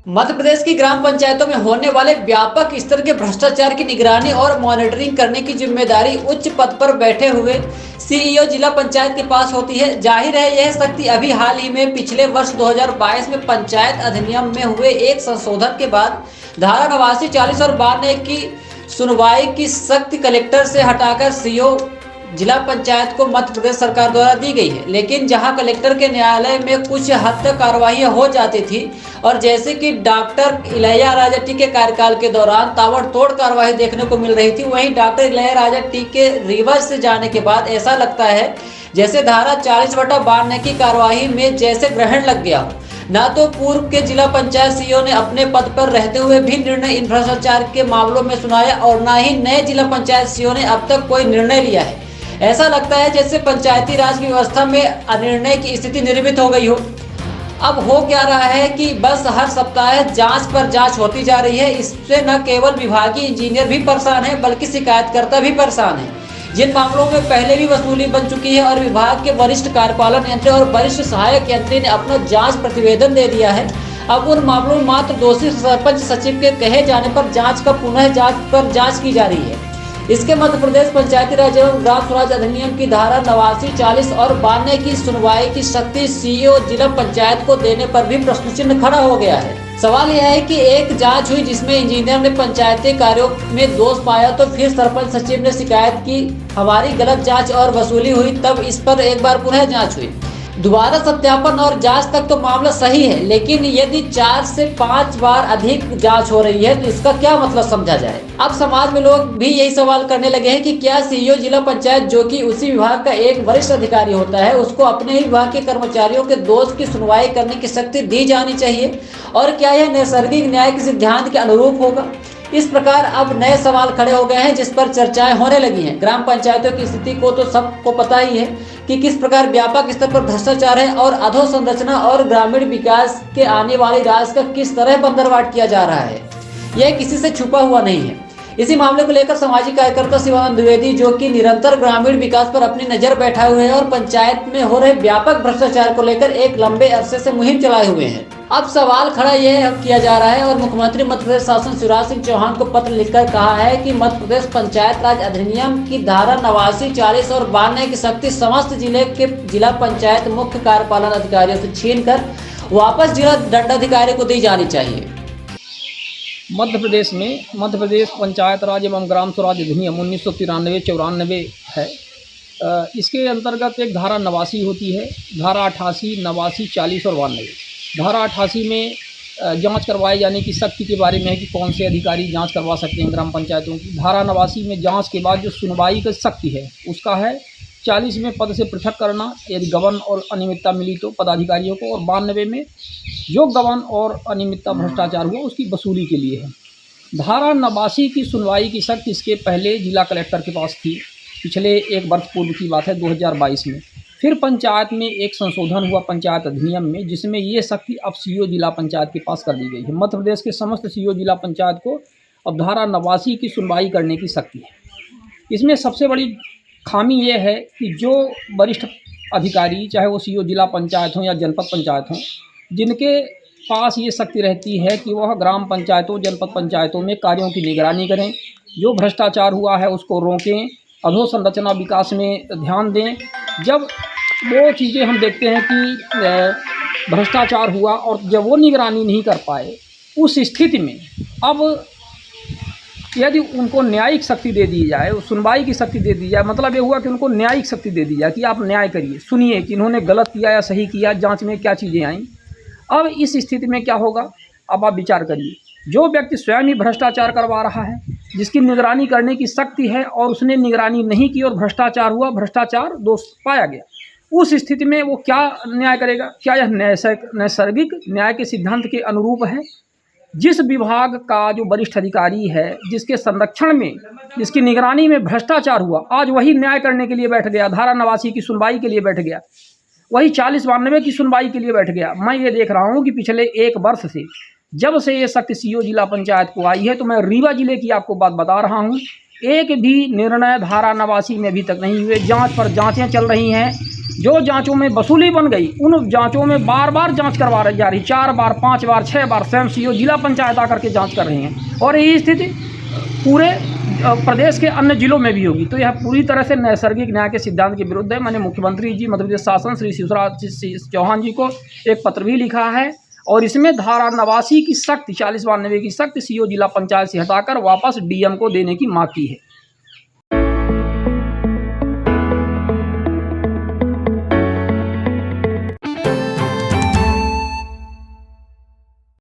मध्य प्रदेश की ग्राम पंचायतों में होने वाले व्यापक स्तर के भ्रष्टाचार की निगरानी और मॉनिटरिंग करने की जिम्मेदारी उच्च पद पर बैठे हुए सीईओ जिला पंचायत के पास होती है। जाहिर है, यह शक्ति अभी हाल ही में पिछले वर्ष 2022 में पंचायत अधिनियम में हुए एक संशोधन के बाद धारा 89, 40 और 92 की सुनवाई की शक्ति कलेक्टर से हटाकर सीईओ जिला पंचायत को मध्य प्रदेश सरकार द्वारा दी गई है। लेकिन जहां कलेक्टर के न्यायालय में कुछ हद तक कार्रवाई हो जाती थी और जैसे कि डॉक्टर इलैयाराजा टी के कार्यकाल के दौरान ताबड़तोड़ कार्रवाई देखने को मिल रही थी, वहीं डॉक्टर इलैयाराजा टी के रिवर्स से जाने के बाद ऐसा लगता है जैसे धारा 40/92 की कार्रवाई में जैसे ग्रहण लग गया हो। न तो पूर्व के जिला पंचायत सीईओ ने अपने पद पर रहते हुए भी निर्णय इन भ्रष्टाचार के मामलों में सुनाया और न ही नए जिला पंचायत सीईओ ने अब तक कोई निर्णय लिया है। ऐसा लगता है जैसे पंचायती राज की व्यवस्था में अनिर्णय की स्थिति निर्मित हो गई हो। अब हो क्या रहा है कि बस हर सप्ताह जांच पर जांच होती जा रही है। इससे न केवल विभागीय इंजीनियर भी परेशान है बल्कि शिकायतकर्ता भी परेशान है। जिन मामलों में पहले भी वसूली बन चुकी है और विभाग के वरिष्ठ कार्यपालन यंत्री और वरिष्ठ सहायक यंत्री ने अपना जांच प्रतिवेदन दे दिया है, अब उन मामलों में मात्र दोषी सरपंच सचिव के कहे जाने पर जांच का पुनः जांच की जा रही है। इसके मध्य प्रदेश पंचायती राज एवं ग्राम स्वराज अधिनियम की धारा 89, 40 और 92 की सुनवाई की शक्ति सीईओ जिला पंचायत को देने पर भी प्रश्न चिन्ह खड़ा हो गया है। सवाल यह है कि एक जांच हुई जिसमें इंजीनियर ने पंचायती कार्यों में दोष पाया, तो फिर सरपंच सचिव ने शिकायत की, हमारी गलत जांच और वसूली हुई, तब इस पर एक बार पुनः जांच हुई। दोबारा सत्यापन और जांच तक तो मामला सही है, लेकिन यदि 4 से 5 बार अधिक जांच हो रही है तो इसका क्या मतलब समझा जाए। अब समाज में लोग भी यही सवाल करने लगे हैं कि क्या सीईओ जिला पंचायत, जो कि उसी विभाग का एक वरिष्ठ अधिकारी होता है, उसको अपने ही विभाग के कर्मचारियों के दोष की सुनवाई करने की शक्ति दी जानी चाहिए, और क्या यह नैसर्गिक न्याय के सिद्धांत के अनुरूप होगा। इस प्रकार अब नए सवाल खड़े हो गए हैं जिस पर चर्चाएं होने लगी हैं। ग्राम पंचायतों की स्थिति को तो सबको पता ही है कि किस प्रकार व्यापक स्तर पर भ्रष्टाचार है और अधोसंरचना और ग्रामीण विकास के आने वाले राज का किस तरह बंदरवाट किया जा रहा है, यह किसी से छुपा हुआ नहीं है। इसी मामले को लेकर सामाजिक कार्यकर्ता शिवानंद द्विवेदी, जो कि निरंतर ग्रामीण विकास पर अपनी नजर बैठाए हुए हैं और पंचायत में हो रहे व्यापक भ्रष्टाचार को लेकर एक लंबे अरसे से मुहिम चलाए हुए हैं। अब सवाल खड़ा यह किया जा रहा है और मुख्यमंत्री मध्य प्रदेश शासन शिवराज सिंह चौहान को पत्र लिखकर कहा है कि मध्य प्रदेश पंचायत राज अधिनियम की धारा 89, 40 और 92 की शक्ति समस्त जिले के जिला पंचायत मुख्य कार्यपालन अधिकारियों से छीनकर वापस जिला दंडाधिकारी को दी जानी चाहिए। मध्य प्रदेश में मध्य प्रदेश पंचायत राज एवं ग्राम स्वराज अधिनियम 1993-94 है। इसके अंतर्गत एक धारा 89 होती है, धारा 88, 89, 40 और 92। धारा 88 में जांच करवाए जाने की शक्ति के बारे में है कि कौन से अधिकारी जांच करवा सकते हैं ग्राम पंचायतों की। धारा 89 में जांच के बाद जो सुनवाई की शक्ति है उसका है। 40 में पद से पृथक करना, यदि गबन और अनियमितता मिली तो पदाधिकारियों को, और 92 में जो गबन और अनियमितता भ्रष्टाचार हुआ उसकी वसूली के लिए है। धारा 89 की सुनवाई की शक्ति इसके पहले जिला कलेक्टर के पास थी, पिछले एक वर्ष पूर्व की बात है 2022 में। फिर पंचायत में एक संशोधन हुआ पंचायत अधिनियम में, जिसमें ये शक्ति अब सीईओ जिला पंचायत के पास कर दी गई है। मध्य प्रदेश के समस्त सीईओ जिला पंचायत को अब धारा 89 की सुनवाई करने की शक्ति है। इसमें सबसे बड़ी खामी ये है कि जो वरिष्ठ अधिकारी, चाहे वो सीईओ जिला पंचायत हों या जनपद पंचायत हों, जिनके पास ये शक्ति रहती है कि वह ग्राम पंचायतों, जनपद पंचायतों में कार्यों की निगरानी करें, जो भ्रष्टाचार हुआ है उसको रोकें, अधोसंरचना विकास में ध्यान दें। जब वो चीज़ें हम देखते हैं कि भ्रष्टाचार हुआ और जब वो निगरानी नहीं कर पाए, उस स्थिति में अब यदि उनको न्यायिक शक्ति दे दी जाए, सुनवाई की शक्ति दे दी जाए, मतलब ये हुआ कि उनको न्यायिक शक्ति दे दी जाए कि आप न्याय करिए, सुनिए कि इन्होंने गलत किया या सही किया, जांच में क्या चीज़ें आईं। अब इस स्थिति में क्या होगा, अब आप विचार करिए। जो व्यक्ति स्वयं ही भ्रष्टाचार करवा रहा है, जिसकी निगरानी करने की शक्ति है और उसने निगरानी नहीं की और भ्रष्टाचार हुआ, भ्रष्टाचार दोष पाया गया, उस स्थिति में वो क्या न्याय करेगा? क्या यह नैसर्गिक न्याय के सिद्धांत के अनुरूप है? जिस विभाग का जो वरिष्ठ अधिकारी है, जिसके संरक्षण में, जिसकी निगरानी में भ्रष्टाचार हुआ, आज वही न्याय करने के लिए बैठ गया, धारा 89 की सुनवाई के लिए बैठ गया, वही 40-92 की सुनवाई के लिए बैठ गया। मैं ये देख रहा हूँ कि पिछले एक वर्ष से जब से ये शक्ति सीईओ जिला पंचायत को आई है, तो मैं रीवा जिले की आपको बात बता रहा हूँ, एक भी निर्णय धारा 89 में अभी तक नहीं हुए। जांच पर जांचें चल रही हैं, जो जांचों में वसूली बन गई, उन जांचों में बार बार जांच करवा जा रही, 4 बार 5 बार 6 बार स्वयं सीईओ जिला पंचायत आकर के जांच कर रही हैं, और यही स्थिति पूरे प्रदेश के अन्य जिलों में भी होगी। तो यह पूरी तरह से नैसर्गिक न्याय के सिद्धांत के विरुद्ध है। मैंने मुख्यमंत्री जी, मध्य प्रदेश शासन श्री शिवराज चौहान जी को एक पत्र भी लिखा है, और इसमें धारा 89 की सख्त 40-92 की सख्त सीईओ जिला पंचायत से हटाकर वापस डीएम को देने की मांग की है।